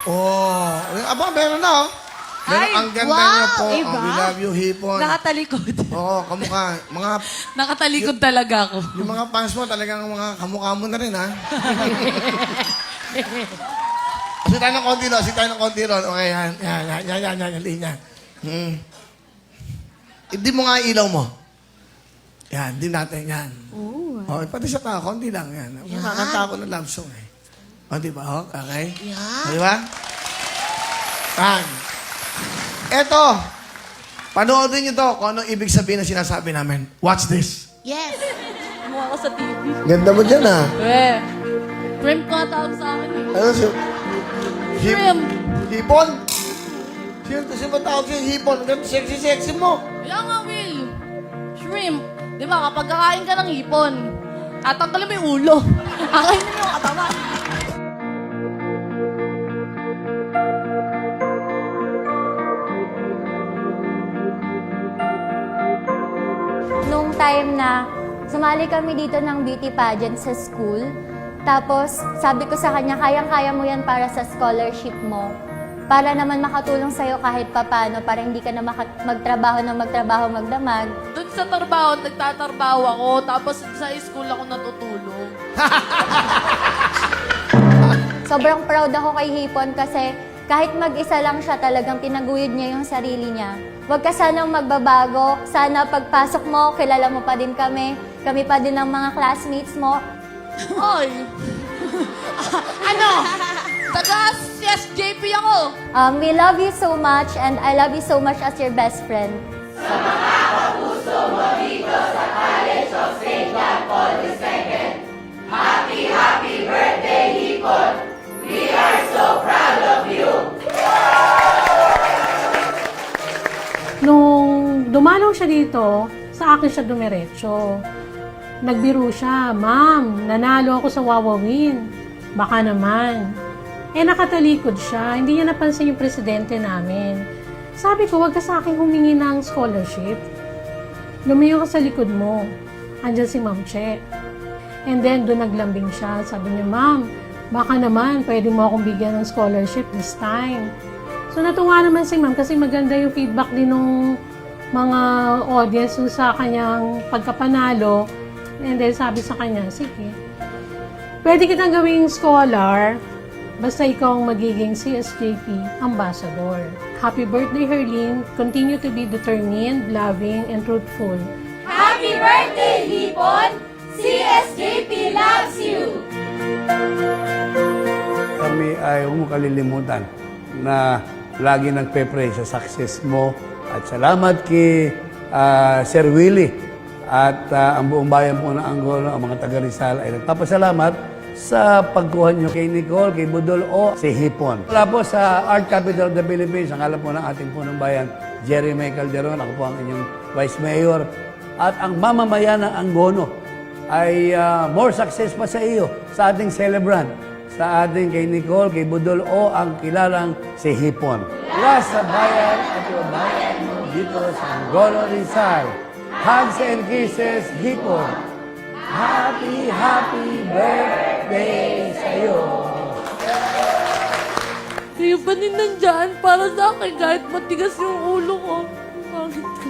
Oh, aba, meron na, oh. Meron, Ay, ang ganda wow, niya po. iba? Oh, we love you, Hipon. Nakatalikod. Oo, kamukha. Mga, Nakatalikod talaga ako. yung mga fans mo, talagang mga kamukha mo na rin, ha? Kasi tayo ng konti ron, Okay, yan, yan. Hindi mo nga ilaw mo. Yan, di natin, yan. Oh, pati sa tao, konti lang, yan. Makakanta ako ng love song, eh. O, di ba? Oh, okay? Yan. Di ba? Yan. Eto, panoodin niyo to kung anong ibig sabihin na sinasabi namin. Watch this. Yes. Mukha ko sa TV. Ganda mo dyan, ha? Shrimp ko tawag sa akin. Ano si... Shrimp. Hipon? Sino ba tawag siya hipon? Ang ganda, sexy mo. Kaya nga, Will. Shrimp. Di ba, kapag kakain ka ng hipon, tatanggalin mo yung ulo. Kakainin mo yung katawan. Nung time na sumali kami dito ng beauty pageant sa school, tapos sabi ko sa kanya, kayang-kaya mo yan para sa scholarship mo. Para naman makatulong sa'yo kahit papano, para hindi ka na magtrabaho magdamag. Doon sa trabaho, nagtatrabaho ako, tapos sa school ako natutulog. Sobrang proud ako kay Hipon kasi kahit mag-isa lang siya, talagang tinaguyod niya yung sarili niya. Huwag ka sanang magbabago. Sana pagpasok mo, kilala mo pa din kami. Kami pa din ang mga classmates mo. Oy! Ano? Taga CSJP ako. We love you so much and I love you so much as your best friend. Nung dumalaw siya dito, sa akin siya dumiretso. Nagbiro siya, "Ma'am, nanalo ako sa Wawawin. Baka naman." Nakatalikod siya. Hindi niya napansin yung presidente namin. Sabi ko, "Wag ka sa akin humingi ng scholarship. Lumayo ka sa likod mo. Andyan si Ma'am Che." And then, doon naglambing siya. Sabi niya, "Ma'am, baka naman, pwede mo akong bigyan ng scholarship this time." So, natuwa naman si Ma'am kasi maganda yung feedback din ng mga audience dun sa kanyang pagkapanalo. And then, sabi sa kanya, "Sige, pwede kitang gawing scholar, basta ikaw ang magiging CSJP ambassador." Happy birthday, Herlene. Continue to be determined, loving, and truthful. Happy birthday, Hipon! CSJP loves you! Kami ay huwag mo kalilimutan na lagi nagpe-pray sa success mo. At salamat kay Sir Willie at ang buong bayan po ng Angola, ang mga taga Rizal ay nagpapasalamat sa pagkuha niyo kay Nicole, kay Budol o si Hipon. Wala po sa Art Capital of the Philippines, ang alam po ng ating punong bayan, Jerry May Calderon, ako po ang inyong Vice Mayor. At ang mamamayan ng Angono ay more success pa sa iyo, sa ating celebrant, sa ating kay Nicole, kay Budol o ang kilalang si Hipon. Mula sa bayan at yung bayan mo dito sa Angono, Rizal. Hugs and kisses, Hipon. Happy, happy birthday sa'yo. Kayo pa din nandyan para sa akin kahit matigas yung ulo ko. Bakit ko?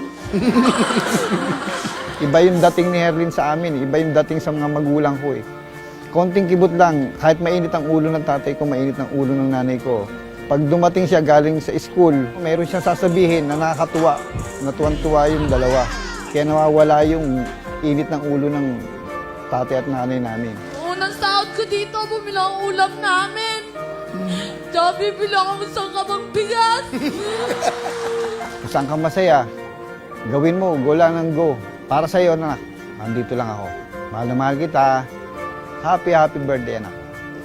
Iba yung dating ni Herlin sa amin, iba yung dating sa mga magulang ko eh. Konting kibot lang, kahit mainit ang ulo ng tatay ko, mainit ang ulo ng nanay ko. Pag dumating siya galing sa school, mayroon siyang sasabihin na nakakatuwa, natuwan-tuwa yung dalawa. Kaya nawawala yung init ng ulo ng tatay at nanay namin. Unang sahod ko dito, bumili ang ulam namin. Tsaka bibili ako sa kabang bigas. Kung saan ka masaya, gawin mo, go lang ng go. Para sa'yo, anak, nandito lang ako. Mahal na mahal kita. Happy, happy birthday, anak.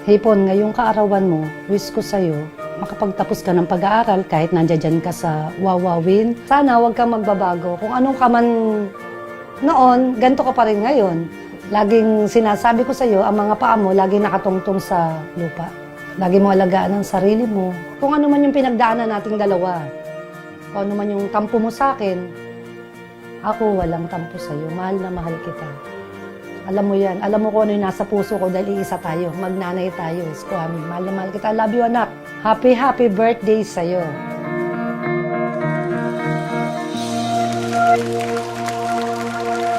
Hipon, ngayong kaarawan mo, wish ko sa'yo, makapagtapos ka ng pag-aaral kahit nandiyan ka sa Wawawin. Sana huwag kang magbabago. Kung anong ka man noon, ganito ka pa rin ngayon. Laging sinasabi ko sa'yo, ang mga paa mo, laging nakatungtong sa lupa. Lagi mo alagaan ang sarili mo. Kung ano man yung pinagdaanan nating dalawa, kung ano man yung tampo mo sa akin, ako walang tampo sa'yo. Mahal na mahal kita. Alam mo yan. Alam mo kung ano yung nasa puso ko dahil iisa tayo. Magnanay tayo. Isko amin. Mahal na mahal kita. Love you, anak. Happy, happy birthday sa'yo.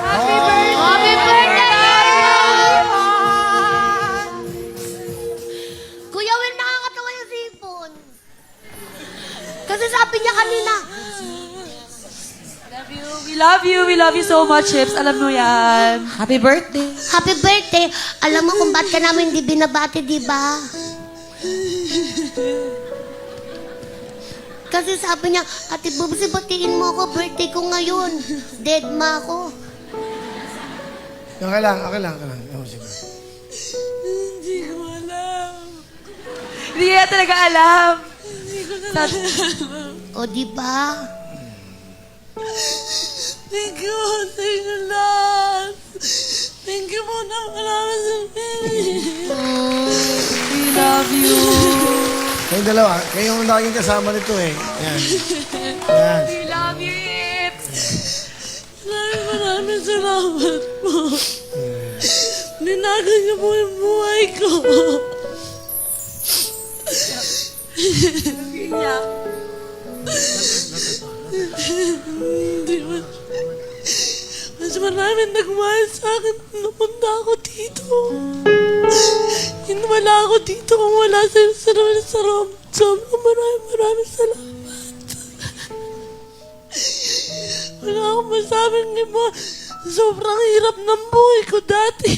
Happy birthday! Kuya Will, nakakatawa yung sipon. Kasi sabi niya kanina, We love you. We love you so much, Chips. Alam mo yan. Happy birthday. happy birthday. Alam mo kung ba't ka namin hindi binabati, di ba? Kasi sabi niya, Ate Bubsy, batiin mo ako, birthday ko ngayon. Dead ma ako. Okay lang. Oh, sige. Hindi ko alam. Hindi niya talaga alam. O, di ba? Thank you sa inyo lahat. Thank you po na marami sa We love you. Kayong dalawa, kayong laging kasama nito eh. Yan. Yan. We love you, Ips. Maraming salamat po. Ninaga niyo po yung buhay ko. Iyak. Hindi man. Mas maraming nagmahal sa akin nung napunta ako dito. Hindi wala ako dito kung wala sa'yo sa Rom. Sobrang maraming salamat. Wala akong masabing iba. Sobrang hirap ng buhay ko dati.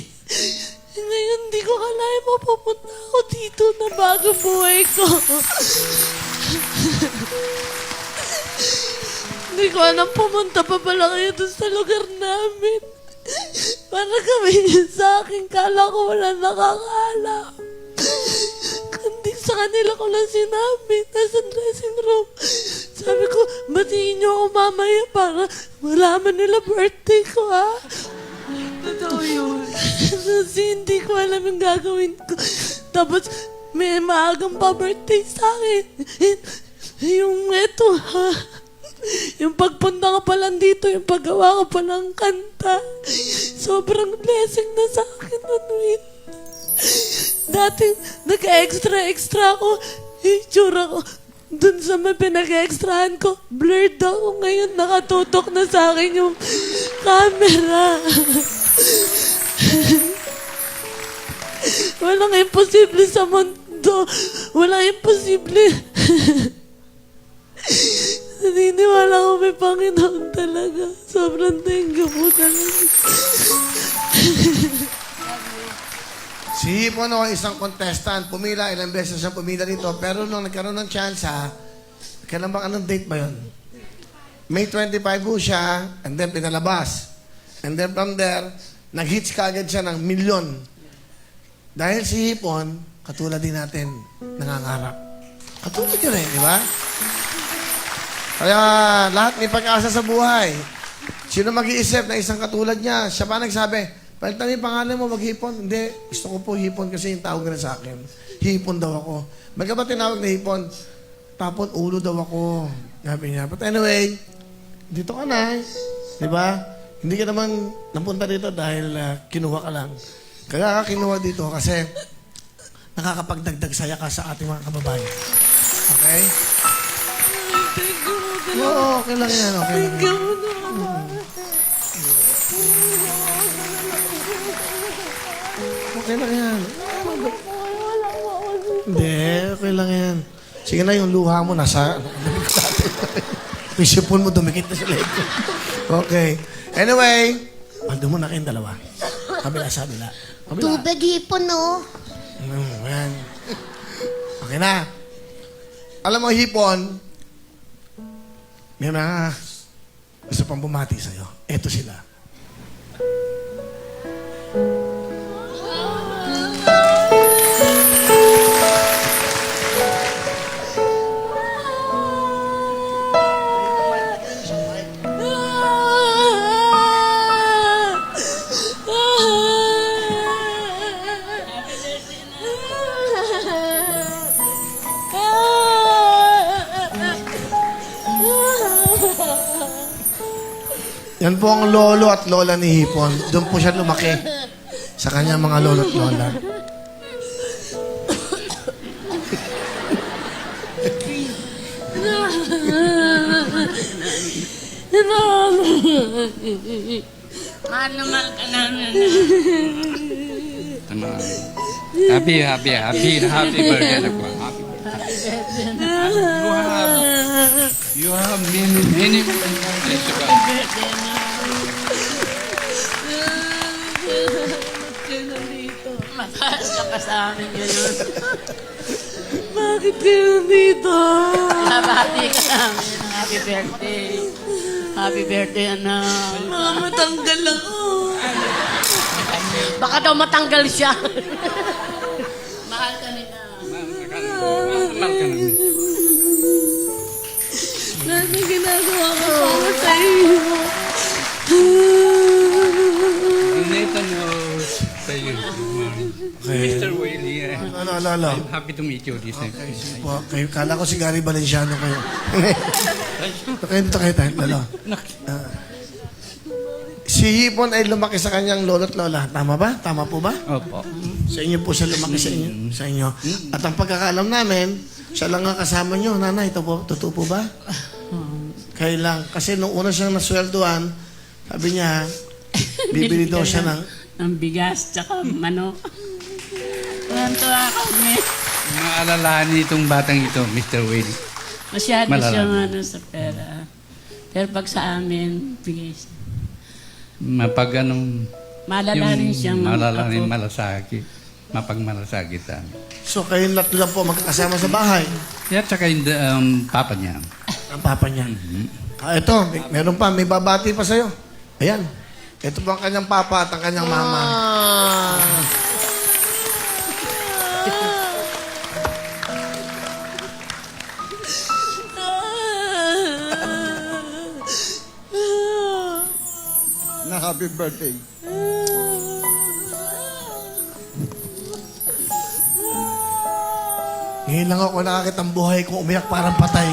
Ngayon, hindi ko kalaya mapupunta ako dito na bago buhay ko. Hindi ko alam pumunta pa pala kayo doon sa lugar namin. Para kami niya sa akin, kala ko wala nakakaalam. Kundi sa kanila ko lang sinabi, nasa dressing room. Sabi ko, batiin niyo ako mamaya para malaman nila birthday ko, ha? Totoo yun. Kasi hindi ko alam yung gagawin ko. Tapos, may maagang pa birthday sa akin. Yung eto, ha? Yung pagpunta ko pa lang dito, yung paggawa ko pa lang kanta. Sobrang blessing na sa akin, Manuel. Dati, nag-extra ako. Yung tsura ko, dun sa may pinag-extrahan ko, blurred ako. Ngayon, nakatutok na sa akin yung camera. Walang imposible sa mundo. Walang imposible. Naniniwala ko may Panginoon talaga. Sobrang thank you po talaga. Si Hipon o isang contestant, pumila, ilang beses siyang pumila dito. Pero nung nagkaroon ng chance, kailan bang anong date ba yun? May 25 po siya, and then pinalabas. And then from there, nag-hits kaagad siya ng milyon. Dahil si Hipon, katulad din natin, nangangarap. Katulad yun eh, di ba? Kaya lahat may pag-asa sa buhay. Sino mag-iisip na isang katulad niya? Siya pa nagsabi, palitan mo yung pangalan mo, mag-hipon. Hindi, gusto ko po hipon kasi yung tawag na sa akin. Hipon daw ako. Baga ba tinawag na hipon? Tapon ulo daw ako. Sabi niya. But anyway, dito ka na. Di ba? Hindi ka naman napunta dito dahil kinuha ka lang. Kaya ka kinuha dito kasi nakakapagdagdag saya ka sa ating mga kababayan. Okay? Thank you po talaga. Oo, okay lang yan. Okay lang Thank yan. you po talaga. Okay lang yan. Hindi, okay lang yan. Sige na, yung luha mo nasa... Yung sipon mo, dumikit na sa leg ko. Okay. Anyway, doon muna kayong dalawa. Kabila sa kabila. Kabila. Tubig hipon, no? Yan. Okay na. Alam mo, hipon, may mga gusto pang bumati sa'yo. Eto sila. Yan po ang lolo at lola ni Hipon. Doon po siya lumaki. sa kanyang mga lolo't lola. Mahal na mahal ka namin. Happy birthday na po. Happy birthday. You have many birthdays to come. Mataas ka pa sa amin ngayon. Bakit kayo nandito? Nabati ka namin. Happy birthday. Happy birthday, anak. Matanggal ako. Baka daw matanggal siya. Mahal ka nila. Mahal ka namin. Ano ginagawa ko para sa iyo? Nathan knows sa iyo. Okay. Mr. Willie, Ano. I'm happy to meet you this time. Okay, sige po. Kayo, kala ko si Gary Valenciano kayo. Dito kayo tayo, lalo. Si Hipon ay lumaki sa kanyang lolo't lola. Tama ba? Tama po ba? Opo. Sa inyo po siya lumaki sa inyo. At ang pagkakaalam namin, siya lang ang kasama nyo. Nanay, ito po, totoo po ba? Kayo lang. Kasi nung una siyang nasweldoan, sabi niya, bibili daw siya ng... Ang bigas, tsaka manok. Tuwan-tuwa kami. Maalalahanin itong batang ito, Mr. Willie. Masyado Malalaman. siyang sa pera. Pero pag sa amin, bigay siya. Malalahanin siyang malalahanin, ako. malasakit. Mapagmalasakit. So, kayong tatlo lang po magkakasama sa bahay. Yeah, tsaka yung papa niya. Ang papa niya. Ito, meron pa. May babati pa sa'yo. Ayan. Ito po ang kanyang papa at ang kanyang mama. Na happy birthday. Ngayon lang ako nakakita ang buhay kong umiyak parang patay.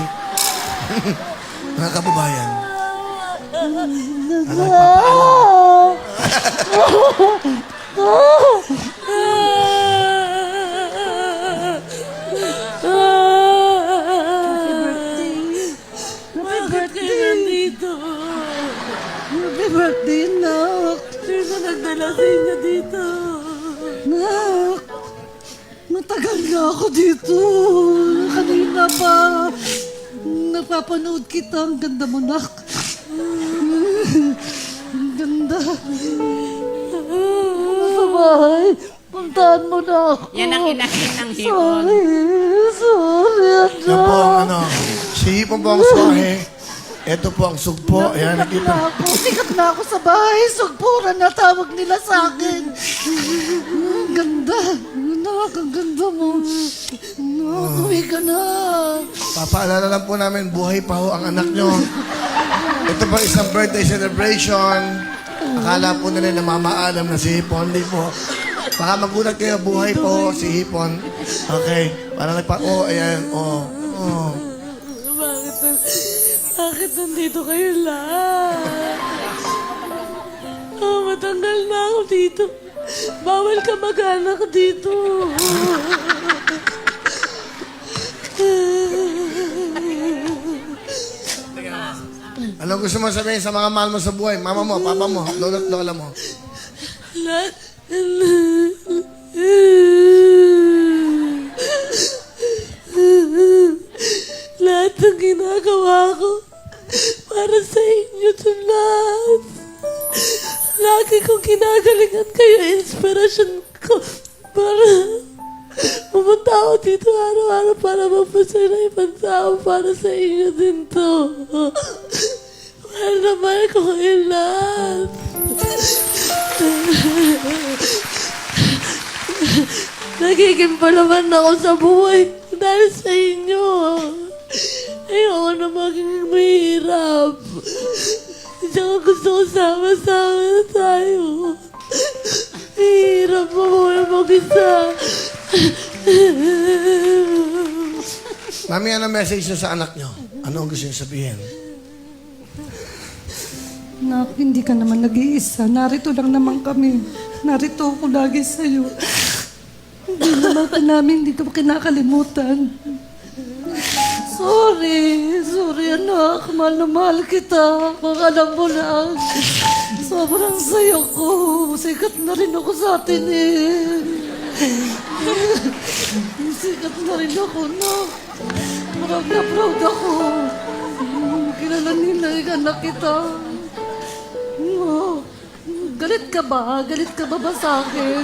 Mga kababayan. Alam, papaalam. Bakit kayo nandito? Happy birthday, Nak! Sino nagdala sa inyo dito? Nak! Matagal na ako dito. Kanina pa. Napapanood kita. Ang ganda mo, Nak. Ang ganda. Sa bahay. Puntahan mo na ako. Yan ang inahin ng hipon. Sorry, Yan po ang anak. si Hipon po ang swahe. Ito po ang sugpo. Ayan, nakita. Sikat na ako sa bahay. Sugpuran na tawag nila sa akin. Ang ganda. Nak, ang ganda mo. Nak, uwi ka na. Papaalala lang po namin, buhay pa ho ang anak nyo. Ito po isang birthday celebration. Akala po nila na mamaalam na si Hipon. Hindi po. Baka magulat kayo, buhay po si Hipon. Okay. Parang ayan, Bakit nandito kayo lahat? Matanggal na ako dito. Bawal ka mag-anak dito. Anong gusto mo sabihin sa mga mahal mo sa buhay? Mama mo, papa mo, lolo't lola mo. Lahat. Lahat ng ginagawa ko para sa inyo to lahat. Lagi kong ginagalingan kayo, inspirasyon ko para pumunta ako dito araw-araw para magpasaya na ibang tao para sa inyo din to. Mahal na mahal ko kayo lahat. Nagigimpalaman ako sa buhay dahil sa inyo. Ayoko na maging mahirap. Tsaka gusto ko sama-sama na tayo. Mahirap mo buhay mag-isa. Mami, ano message nyo sa anak nyo? Ano ang gusto nyo sabihin? Nak, hindi ka naman nag-iisa. Narito lang naman kami. narito ako lagi sa'yo. Hindi naman hindi ka kinakalimutan. Sorry anak, mahal na mahal kita. Baka alam mo lang, sobrang saya ko. Sikat na rin ako sa atin eh. Sikat na rin ako, no? Proud na proud ako. Kilala nila yung anak kita. Oh, galit ka ba? Galit ka ba sa akin?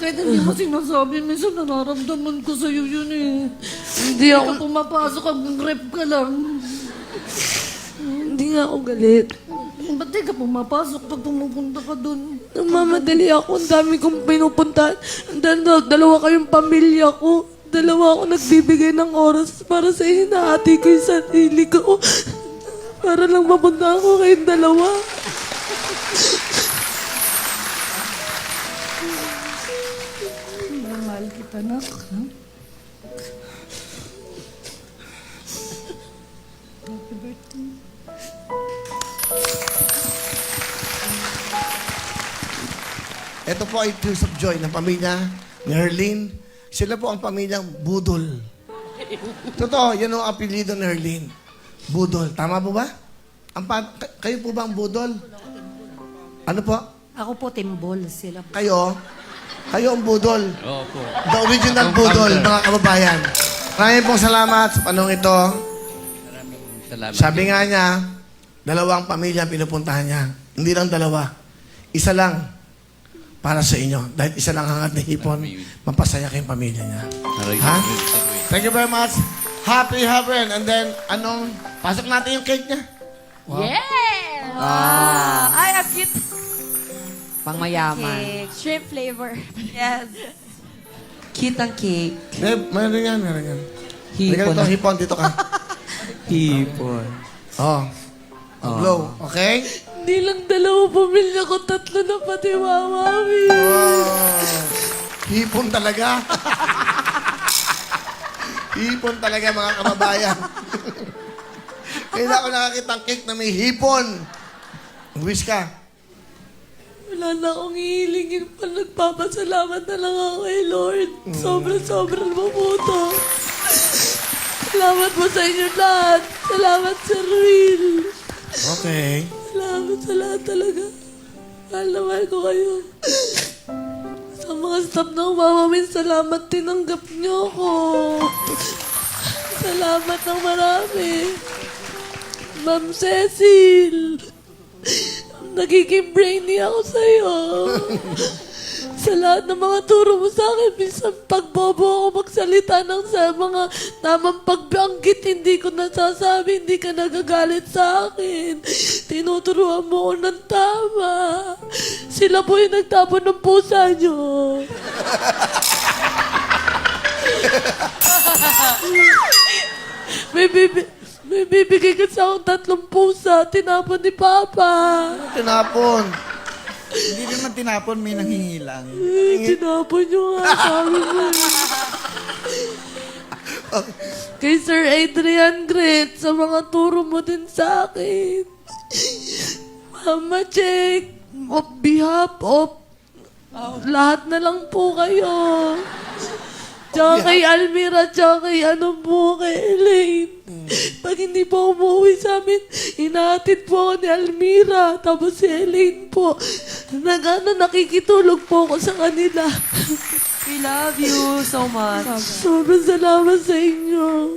Kahit hindi mo sinasabi, minsan nararamdaman ko sa'yo yun eh. Hindi ka pumapasok, hanggang rep ka lang. Hindi nga ako galit. Ba't di ka pumapasok pag pumupunta ka dun? Namamadali ako, ang dami kong pinupuntahan. Dalawa kayong pamilya ko. Dalawa ako nagbibigay ng oras para sa hinahati ko yung sarili ko. Para lang mapunta ako kayong dalawa. Mahal kita, anak. Happy birthday. Ito po ay Tears of Joy ng pamilya ni Herlene. Sila po ang pamilyang Budol. Totoo, yan ang apelido ni Herlene. Budol. Tama po ba? Kayo po ba ang Budol? Ano po? Ako po, Timbol. Sila po. Kayo? Kayo ang Budol. Opo. The original Budol, mga kababayan. Maraming pong salamat sa panahon ito. Salamat. Sabi nga niya, 2 pamilya ang pinupuntahan niya. Hindi lang 2. Isa lang para sa inyo. Dahil isa lang hangat ni Hipon, mapasaya kayong pamilya niya. Ha? Thank you very much. Happy heaven. And then, pasok natin yung cake niya. Yeah! Ay, ang cute. Pangmayaman. Cake. Shrimp flavor. Yes. Cute ang cake. Meron yan. Hipon. Dito, Hipon, dito ka. Hipon. Oh. Glow. Okay? Hindi lang 2 pamilya ko, 3 na pati wawawi. Wow. Hipon talaga. Hipon talaga, mga kababayan. Kailan ko nakakita ang cake na may hipon. Wish ka. Wala na akong hihilingin pa. Nagpapasalamat na lang ako kay Lord. Sobrang mabuto. Salamat po sa inyo lahat. Salamat, Sir Will. Okay. Salamat sa lahat talaga. Mahal na mahal ko kayo. Sa mga staff ng Wawamin, salamat tinanggap niyo ko. Salamat ng marami. Ma'am Cecil. Nagiging brainy ako sa'yo. Sa lahat ng mga turo mo sa akin, minsan pagbobo ako magsalita ng sa mga tamang pagbanggit, hindi ko nasasabi, hindi ka nagagalit sa akin. Tinuturuan mo ko ng tama. Sila po yung nagtapon ng pusa nyo. May bibigay ka sa akong 3 pusa, tinapon ni Papa. Tinapon. Hindi naman tinapon, may nanghingilang. Tinapon nyo nga, sabi mo. Kay Sir Adrian Gret, sa mga turo mo din sa akin. Mama Check, of behalf of lahat na lang po kayo. Tsaka kay Almira, tsaka kay kay Elaine. Pag hindi po umuwi sa amin, inahatid po ako ni Almira. Tapos si Elaine po, nakikitulog po ako sa kanila. We love you so much. Sobrang salamat sa inyo.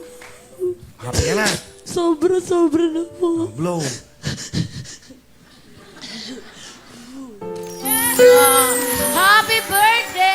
Happy ka na. Sobra na po. Blow. Happy birthday!